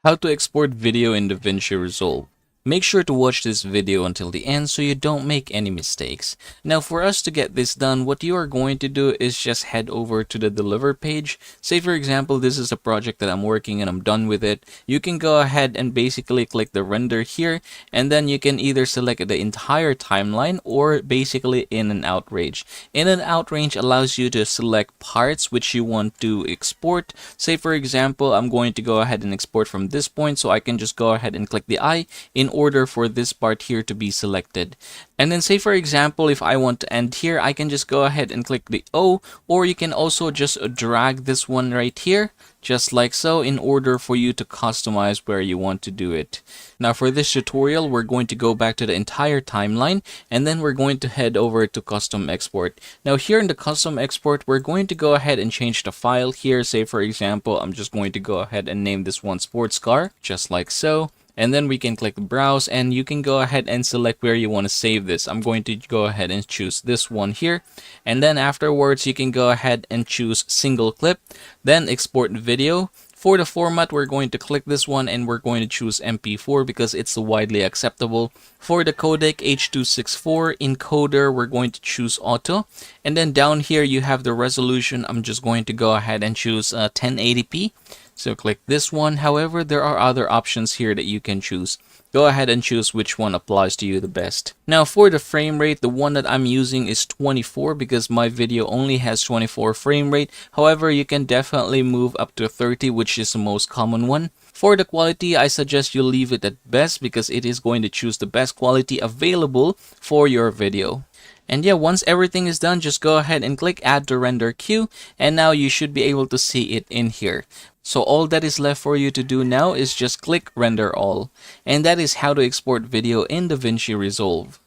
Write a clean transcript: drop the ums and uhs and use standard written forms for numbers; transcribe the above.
How to export video in Davinci Resolve. Make sure to watch this video until the end so you don't make any mistakes. Now for us to get this done, what you are going to do is just head over to the deliver page. Say for example, this is a project that I'm working and I'm done with it. You can go ahead and basically click the render here, and then you can either select the entire timeline or basically in and out range. In and out range allows you to select parts which you want to export. Say for example, I'm going to go ahead and export from this point, so I can just go ahead and click the I in order for this part here to be selected. And then say for example, if I want to end here, I can just go ahead and click the O, or you can also just drag this one right here, just like so, in order for you to customize where you want to do it. Now for this tutorial, we're going to go back to the entire timeline, and then we're going to head over to custom export. Now here in the custom export, we're going to go ahead and change the file here. Say for example, I'm just going to go ahead and name this one sports car, just like so. And then we can click browse, and you can go ahead and select where you want to save this. I'm going to go ahead and choose this one here, and then afterwards you can go ahead and choose single clip, then export video. For the format, we're going to click this one and we're going to choose MP4 because it's widely acceptable. For the codec, H.264. Encoder, we're going to choose auto. And then down here you have the resolution. I'm just going to go ahead and choose 1080p. So click this one. However, there are other options here that you can choose. Go ahead and choose which one applies to you the best. Now for the frame rate, the one that I'm using is 24 because my video only has 24 frame rate. However, you can definitely move up to 30, which is the most common one. For the quality, I suggest you leave it at best because it is going to choose the best quality available for your video. And yeah, once everything is done, just go ahead and click add to render queue, and now you should be able to see it in here. So all that is left for you to do now is just click render all. And that is how to export video in Davinci Resolve.